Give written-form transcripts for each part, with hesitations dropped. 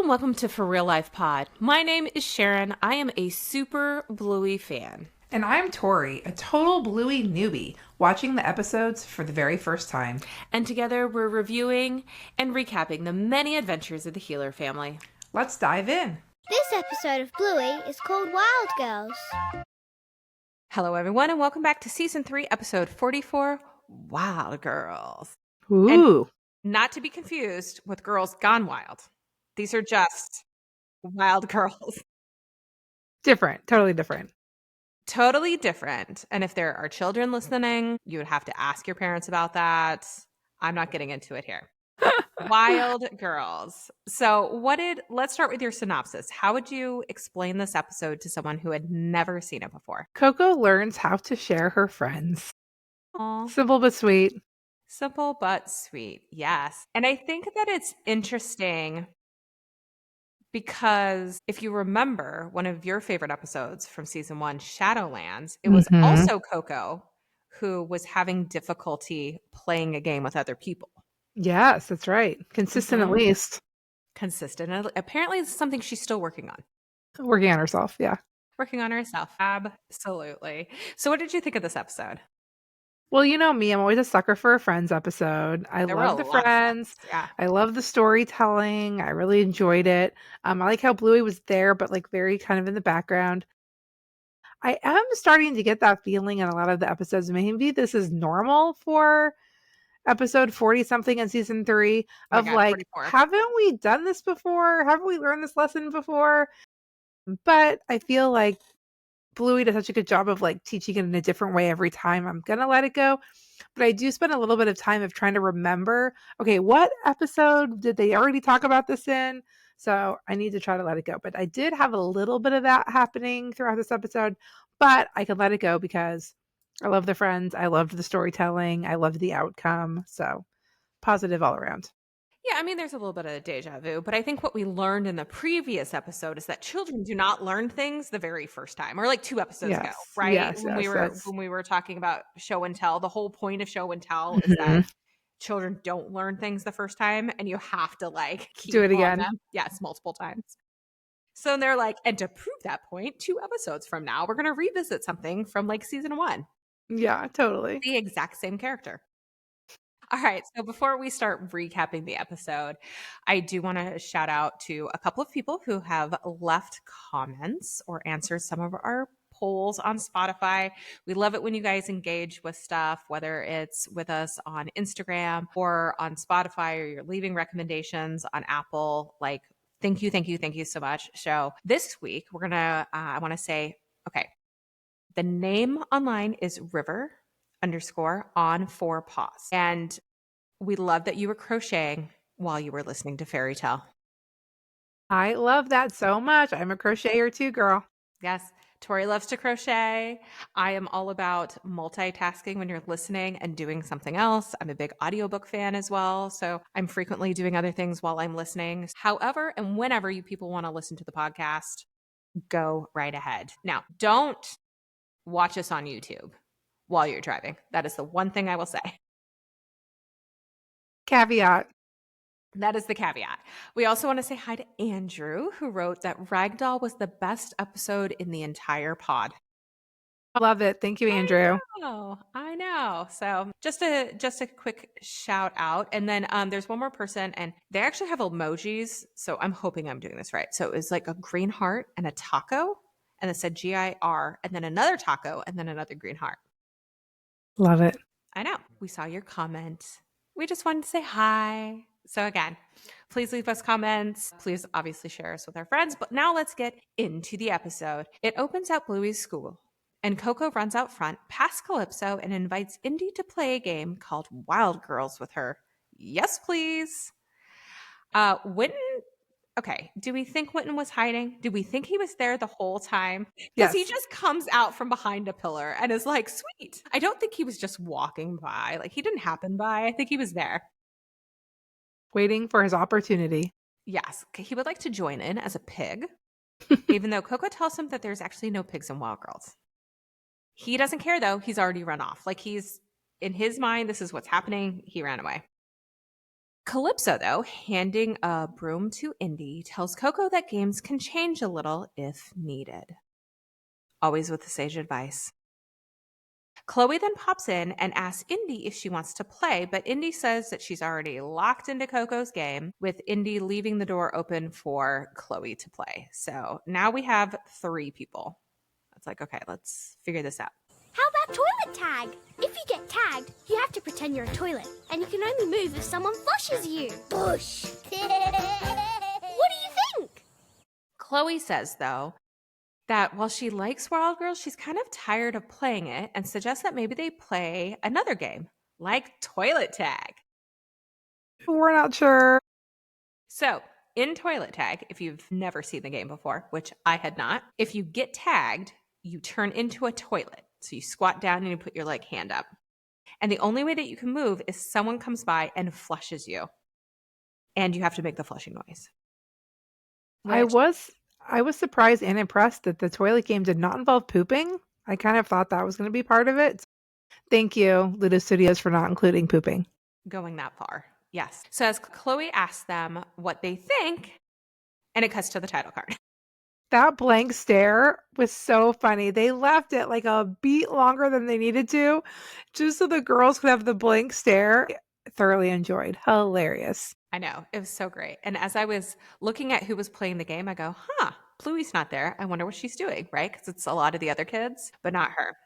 and welcome to For Real Life Pod. My name is Sharon. I am a super Bluey fan. And I'm Tori, a total Bluey newbie, watching the episodes for the very first time. And together we're reviewing and recapping the many adventures of the Healer family. Let's dive in. This episode of Bluey is called Wild Girls. Hello everyone and welcome back to Season 3, Episode 44, Wild Girls. Ooh. And not to be confused with Girls Gone Wild. These are just Wild Girls. Different. Totally different. Totally different. And if there are children listening, you would have to ask your parents about that. I'm not getting into it here. Wild Girls. So let's start with your synopsis. How would you explain this episode to someone who had never seen it before? Coco learns how to share her friends. Aww. Simple but sweet. Simple but sweet. Yes. And I think that it's interesting because if you remember one of your favorite episodes from season 1, Shadowlands, it was also Coco who was having difficulty playing a game with other people. Yes, that's right. Consistent at least. Consistent. Apparently it's something she's still working on. Working on herself, yeah. Working on herself. Absolutely. So what did you think of this episode? Well, you know me, I'm always a sucker for a Friends episode. I love the Friends. Yeah. I love the storytelling. I really enjoyed it. I like how Bluey was there, but like very kind of in the background. I am starting to get that feeling in a lot of the episodes. Maybe this is normal for episode 40 something in season 3 of 44. Haven't we done this before? Haven't we learned this lesson before? But I feel like Bluey does such a good job of like teaching it in a different way every time. I'm gonna let it go, but I do spend a little bit of time of trying to remember, okay, what episode did they already talk about this in? So I need to try to let it go. But I did have a little bit of that happening throughout this episode, but I can let it go because I love the Friends. I loved the storytelling. I loved the outcome. So positive all around. Yeah, I mean, there's a little bit of deja vu, but I think what we learned in the previous episode is that children do not learn things the very first time, or like 2 episodes ago, right? Yes, when we were talking about show and tell, the whole point of show and tell is that children don't learn things the first time, and you have to like keep do it again. them. Yes, multiple times. So they're like, and to prove that point, 2 episodes from now, we're going to revisit something from like season 1. Yeah, totally. The exact same character. All right. So before we start recapping the episode, I do want to shout out to a couple of people who have left comments or answered some of our polls on Spotify. We love it when you guys engage with stuff, whether it's with us on Instagram or on Spotify, or you're leaving recommendations on Apple. Like, thank you so much. So this week, we're going to, I want to say, okay, the name online is River_on4paws. And we love that you were crocheting while you were listening to Fairy Tale. I love that so much. I'm a crocheter too, girl. Yes. Tori loves to crochet. I am all about multitasking when you're listening and doing something else. I'm a big audiobook fan as well. So I'm frequently doing other things while I'm listening. However, and whenever you people want to listen to the podcast, go right ahead. Now, don't watch us on YouTube while you're driving. That is the one thing I will say. Caveat. That is the caveat. We also want to say hi to Andrew, who wrote that Ragdoll was the best episode in the entire pod. Love it. Thank you, Andrew. I know. So just a quick shout out. And then there's one more person, and they actually have emojis. So I'm hoping I'm doing this right. So it's like a green heart and a taco, and it said GIR, and then another taco, and then another green heart. Love it. I know. We saw your comment. We just wanted to say hi. So again, please leave us comments. Please obviously share us with our friends. But now let's get into the episode. It opens at Bluey's school, and Coco runs out front past Calypso and invites Indy to play a game called Wild Girls with her. Yes, please. Winton. Okay, do we think Winton was hiding? Do we think he was there the whole time? Because he just comes out from behind a pillar and is like, sweet. I don't think he was just walking by. Like, he didn't happen by. I think he was there. Waiting for his opportunity. Yes, he would like to join in as a pig, even though Coco tells him that there's actually no pigs in Wild Girls. He doesn't care, though. He's already run off. Like, in his mind, this is what's happening. He ran away. Calypso, though, handing a broom to Indy, tells Coco that games can change a little if needed. Always with the sage advice. Chloe then pops in and asks Indy if she wants to play, but Indy says that she's already locked into Coco's game, with Indy leaving the door open for Chloe to play. So now we have 3 people. It's like, okay, let's figure this out. How about toilet tag? If you get tagged, you have to pretend you're a toilet, and you can only move if someone flushes you. Bush. What do you think? Chloe says, though, that while she likes Wild Girls, she's kind of tired of playing it and suggests that maybe they play another game, like toilet tag. We're not sure. So, in toilet tag, if you've never seen the game before, which I had not, if you get tagged, you turn into a toilet. So you squat down and you put your hand up. And the only way that you can move is someone comes by and flushes you. And you have to make the flushing noise. I was surprised and impressed that the toilet game did not involve pooping. I kind of thought that was going to be part of it. Thank you, Ludo Studios, for not including pooping. Going that far. Yes. So as Chloe asks them what they think, and it cuts to the title card. That blank stare was so funny. They left it like a beat longer than they needed to, just so the girls could have the blank stare. Thoroughly enjoyed. Hilarious. I know. It was so great. And as I was looking at who was playing the game, I go, Bluey's not there. I wonder what she's doing, right? Because it's a lot of the other kids, but not her.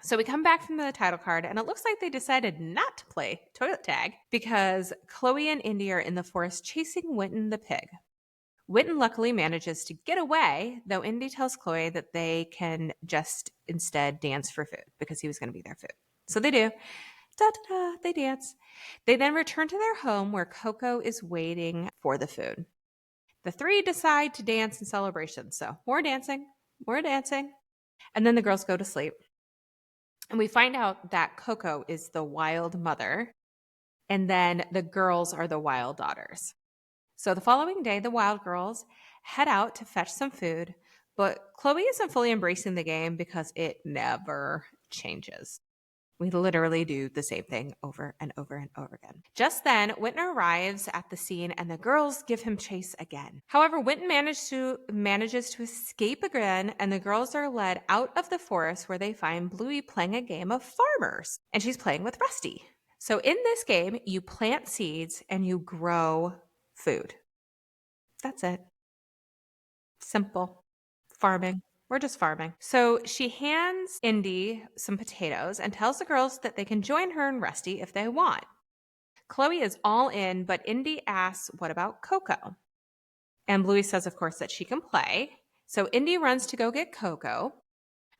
So we come back from the title card, and it looks like they decided not to play toilet tag because Chloe and Indy are in the forest chasing Winton the pig. Winton luckily manages to get away, though Indy tells Chloe that they can just instead dance for food because he was going to be their food. So they do. Da-da-da, they dance. They then return to their home where Coco is waiting for the food. The 3 decide to dance in celebration. So more dancing. And then the girls go to sleep. And we find out that Coco is the wild mother, and then the girls are the wild daughters. So the following day, the Wild Girls head out to fetch some food, but Chloe isn't fully embracing the game because it never changes. We literally do the same thing over and over and over again. Just then, Winton arrives at the scene and the girls give him chase again. However, Winton manages to escape again, and the girls are led out of the forest where they find Bluey playing a game of farmers, and she's playing with Rusty. So in this game, you plant seeds and you grow food. That's it. Simple. Farming. We're just farming. So she hands Indy some potatoes and tells the girls that they can join her and Rusty if they want. Chloe is all in, but Indy asks, what about Coco? And Bluey says, of course, that she can play. So Indy runs to go get Coco.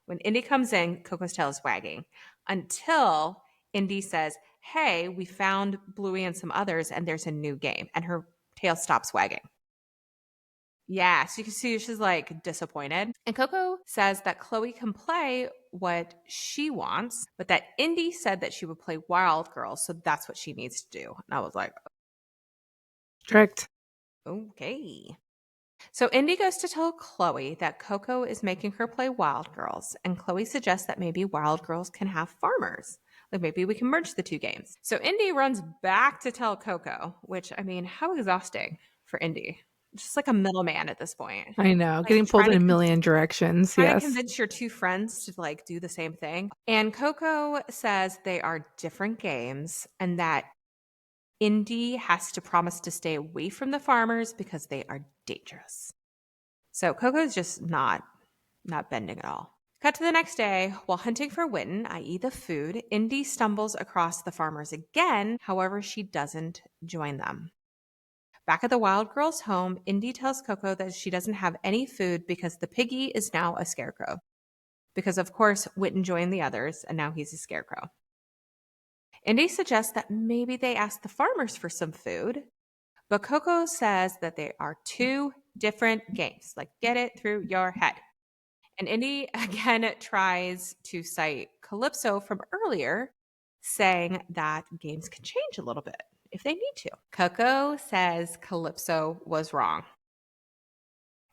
When Indy comes in, Coco's tail is wagging until Indy says, hey, we found Bluey and some others, and there's a new game. And her tail stops wagging. Yeah, so you can see she's disappointed. And Coco says that Chloe can play what she wants, but that Indy said that she would play Wild Girls, so that's what she needs to do. And I was like, Strict. Okay. So Indy goes to tell Chloe that Coco is making her play Wild Girls, and Chloe suggests that maybe Wild Girls can have farmers. Maybe we can merge the 2 games. So Indy runs back to tell Coco, which, how exhausting for Indy. Just like a middleman at this point. I know, getting pulled in a million directions. Trying to convince your 2 friends to do the same thing. And Coco says they are different games and that Indy has to promise to stay away from the farmers because they are dangerous. So Coco's just not bending at all. Cut to the next day. While hunting for Winton, i.e. the food, Indy stumbles across the farmers again. However, she doesn't join them. Back at the Wild Girls' home, Indy tells Coco that she doesn't have any food because the piggy is now a scarecrow. Because, of course, Winton joined the others, and now he's a scarecrow. Indy suggests that maybe they ask the farmers for some food, but Coco says that they are 2 different games. Get it through your head. And Indy again tries to cite Calypso from earlier, saying that games can change a little bit if they need to. Coco says Calypso was wrong.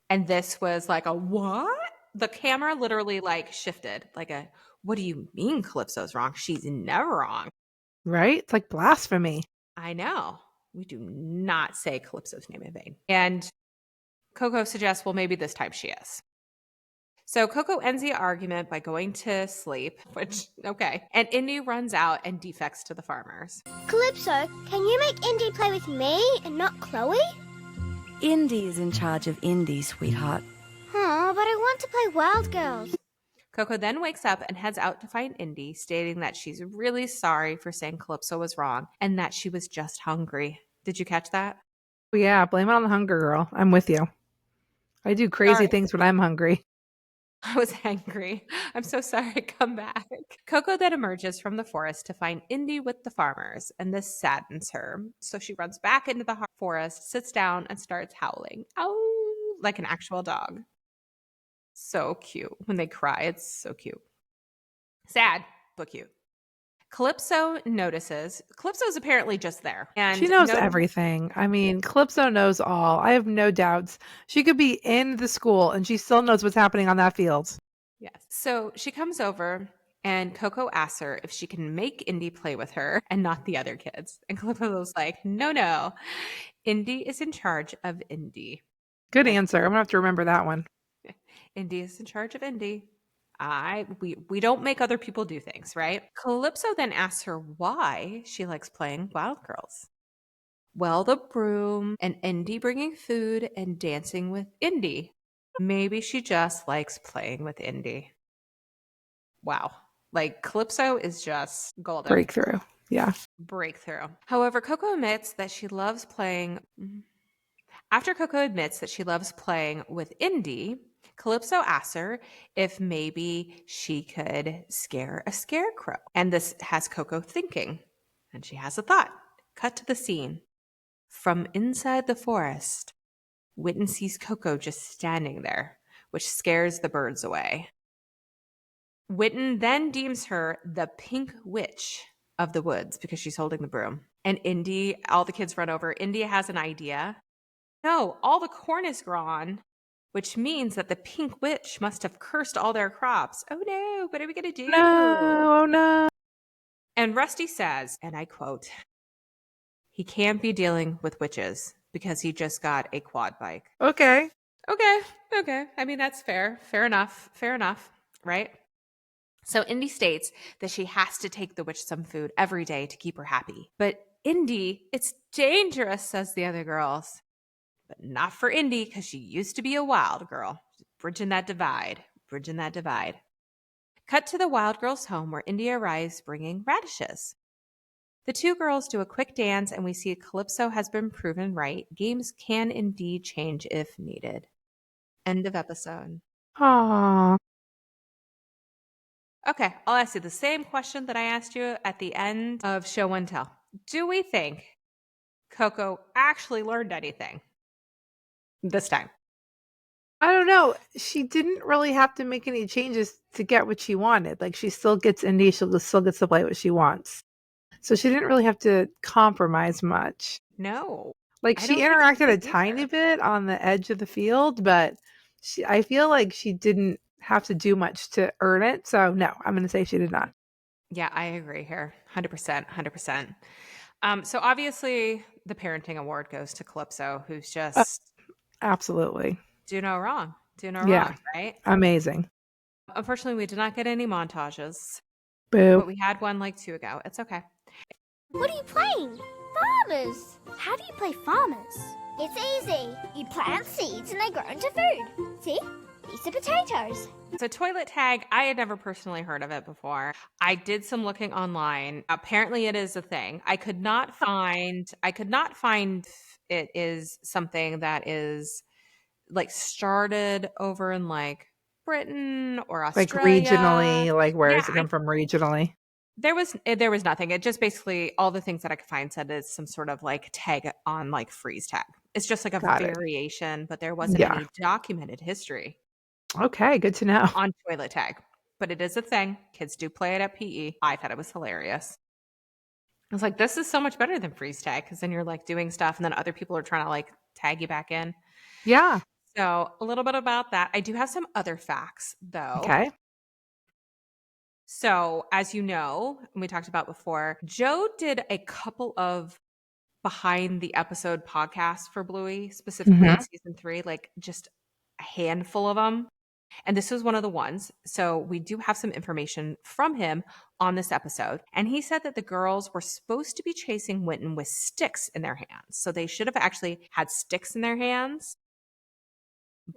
And this was like a what? The camera literally shifted. What do you mean Calypso's wrong? She's never wrong. Right? It's like blasphemy. I know. We do not say Calypso's name in vain. And Coco suggests, well, maybe this time she is. So Coco ends the argument by going to sleep, which, okay. And Indy runs out and defects to the farmers. Calypso, can you make Indy play with me and not Chloe? Indy is in charge of Indy, sweetheart. But I want to play Wild Girls. Coco then wakes up and heads out to find Indy, stating that she's really sorry for saying Calypso was wrong and that she was just hungry. Did you catch that? Yeah, blame it on the hunger, girl. I'm with you. I do crazy things when I'm hungry. I was angry. I'm so sorry. Come back. Coco then emerges from the forest to find Indy with the farmers, and this saddens her. So she runs back into the forest, sits down, and starts howling. Ow, like an actual dog. So cute. When they cry, it's so cute. Sad, but cute. Calypso notices. Calypso's apparently just there. And she knows everything. I mean, Calypso knows all. I have no doubts. She could be in the school and she still knows what's happening on that field. Yes. So she comes over and Coco asks her if she can make Indy play with her and not the other kids. And Calypso's like, no. Indy is in charge of Indy. Good answer. I'm going to have to remember that one. Indy is in charge of Indy. We don't make other people do things, right? Calypso then asks her why she likes playing Wild Girls. Well, the broom and Indy bringing food and dancing with Indy. Maybe she just likes playing with Indy. Wow. Like Calypso is just golden. Breakthrough. Yeah. Breakthrough. However, Coco admits that she loves playing. After Coco admits that she loves playing with Indy, Calypso asks her if maybe she could scare a scarecrow. And this has Coco thinking. And she has a thought. Cut to the scene. From inside the forest, Witten sees Coco just standing there, which scares the birds away. Witten then deems her the pink witch of the woods because she's holding the broom. And Indy, all the kids run over. Indy has an idea. No, all the corn is gone, which means that the pink witch must have cursed all their crops. Oh no, what are we going to do? No, oh no. And Rusty says, and I quote, he can't be dealing with witches because he just got a quad bike. Okay. I mean, that's fair. Fair enough, right? So Indy states that she has to take the witch some food every day to keep her happy. But Indy, it's dangerous, says the other girls. But not for Indy, because she used to be a wild girl. Bridging that divide. Cut to the Wild Girls' home where Indy arrives bringing radishes. The two girls do a quick dance and we see Calypso has been proven right. Games can indeed change if needed. End of episode. Aww. Okay, I'll ask you the same question that I asked you at the end of Show and Tell. Do we think Coco actually learned anything this time? I don't know. She didn't really have to make any changes to get what she wanted. Like, she still gets Indy. She still gets to play what she wants. So she didn't really have to compromise much. No. Like, she interacted a tiny bit on the edge of the field, but I feel like she didn't have to do much to earn it. So no, I'm going to say she did not. Yeah, I agree here. 100%. So obviously the parenting award goes to Calypso, who's just absolutely do no wrong, right? Amazing. Unfortunately, we did not get any montages. Boo. But we had one like 2 ago. It's okay. What are you playing? Farmers. How do you play farmers? It's easy. You plant seeds and they grow into food. See? These are potatoes. So toilet tag, I had never personally heard of it before. I did some looking online. Apparently it is a thing. I could not find it is something that is like started over in like Britain or Australia. Like regionally, like where does it come from regionally? There was nothing. It just basically all the things that I could find said it's some sort of like tag on like freeze tag. It's just like a variation, but there wasn't any documented history. Okay, good to know. On toilet tag. But it is a thing. Kids do play it at PE. I thought it was hilarious. I was like, this is so much better than freeze tag because then you're like doing stuff and then other people are trying to like tag you back in. Yeah. So a little bit about that. I do have some other facts though. Okay. So as you know, and we talked about before, Joe did a couple of behind the episode podcast for Bluey, specifically in season 3, like just a handful of them. And this was one of the ones. So we do have some information from him on this episode. And he said that the girls were supposed to be chasing Winton with sticks in their hands. So they should have actually had sticks in their hands.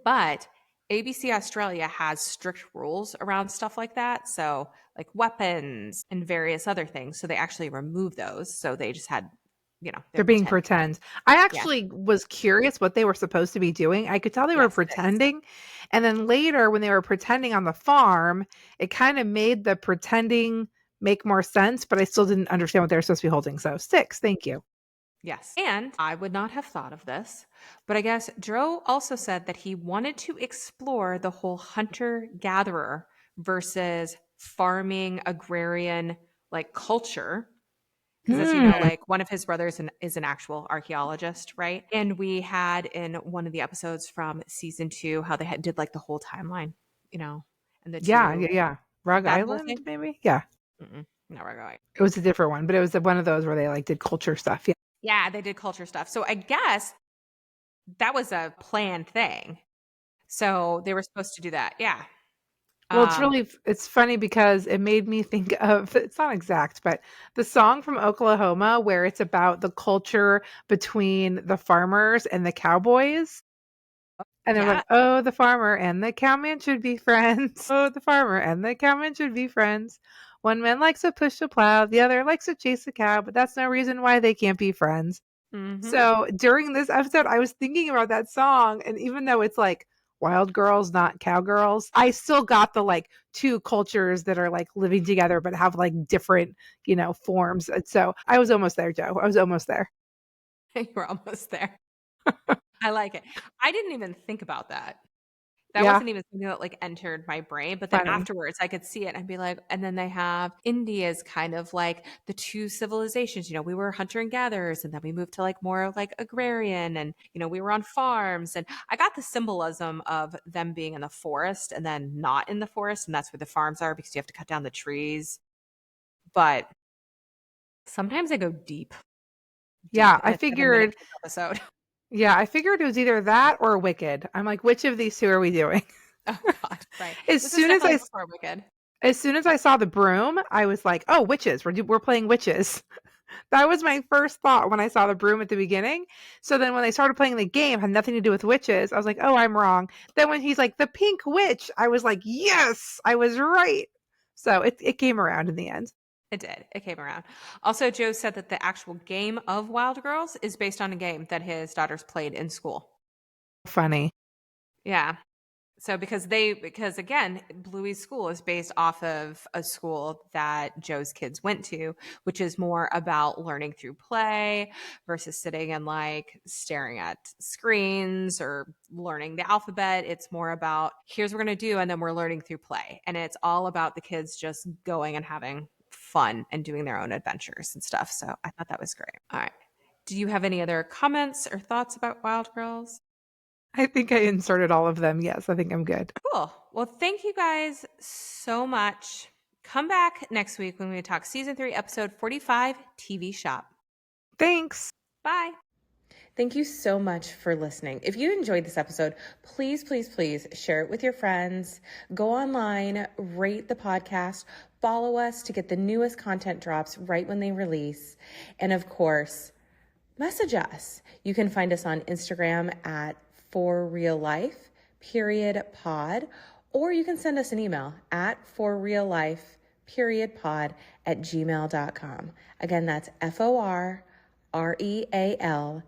But ABC Australia has strict rules around stuff like that. So, like weapons and various other things. So they actually removed those. So they just had, They're being pretend. pretend. I Yeah. actually was curious what they were supposed to be doing. I could tell they were Yes, it is. pretending. And then later, when they were pretending on the farm, it kind of made the pretending make more sense, but I still didn't understand what they were supposed to be holding. So, sticks. Thank you. Yes. And I would not have thought of this, but I guess Joe also said that he wanted to explore the whole hunter gatherer versus farming agrarian like culture. Because as you know, like one of his brothers is an actual archaeologist, right? And we had in one of the episodes from season 2 how they did like the whole timeline, and the Yeah, two, Rug that whole Island, thing. maybe? Yeah. No, we're going. It was a different one, but it was one of those where they like did culture stuff. Yeah. Yeah, they did culture stuff. So I guess that was a planned thing. So they were supposed to do that. Yeah. Well, it's funny because it made me think of, it's not exact, but the song from Oklahoma where it's about the culture between the farmers and the cowboys. And they're Yeah. like, oh, the farmer and the cowman should be friends. Oh, the farmer and the cowman should be friends. One man likes to push the plow, the other likes to chase a cow, but that's no reason why they can't be friends. Mhm. So during this episode, I was thinking about that song. And even though it's like Wild Girls, not Cowgirls, I still got the like two cultures that are like living together, but have like different, forms. And so I was almost there, Joe. I was almost there. You were almost there. I like it. I didn't even think about that. That Yeah. wasn't even something that like entered my brain, but then Funny. afterwards I could see it and I'd be like, and then they have India's kind of like the two civilizations. We were hunter and gatherers, and then we moved to like more like agrarian, and we were on farms, and I got the symbolism of them being in the forest and then not in the forest, and that's where the farms are because you have to cut down the trees. But sometimes I go deep. Yeah, And I it's been a minute figured. for this episode. Yeah, I figured it was either that or Wicked. I'm like, which of these two are we doing? Oh God, right. As This is soon as definitely I before Wicked. as soon as I saw the broom, I was like, oh, witches. We're playing witches. That was my first thought when I saw the broom at the beginning. So then when they started playing the game, had nothing to do with witches. I was like, oh, I'm wrong. Then when he's like the pink witch, I was like, yes, I was right. So it came around in the end. It did. It came around. Also, Joe said that the actual game of Wild Girls is based on a game that his daughters played in school. Funny. Yeah. So because again, Bluey's school is based off of a school that Joe's kids went to, which is more about learning through play versus sitting and like staring at screens or learning the alphabet. It's more about here's what we're going to do, and then we're learning through play. And it's all about the kids just going and having fun and doing their own adventures and stuff. So I thought that was great. All right. Do you have any other comments or thoughts about Wild Girls? I think I inserted all of them. Yes, I think I'm good. Cool. Well, thank you guys so much. Come back next week when we talk season 3, episode 45, TV Shop. Thanks. Bye. Thank you so much for listening. If you enjoyed this episode, please, please, please share it with your friends. Go online, rate the podcast, follow us to get the newest content drops right when they release. And of course, message us. You can find us on Instagram at forreallife.pod, or you can send us an email at forreallife.pod@gmail.com. Again, that's FORREALLIFE.pod.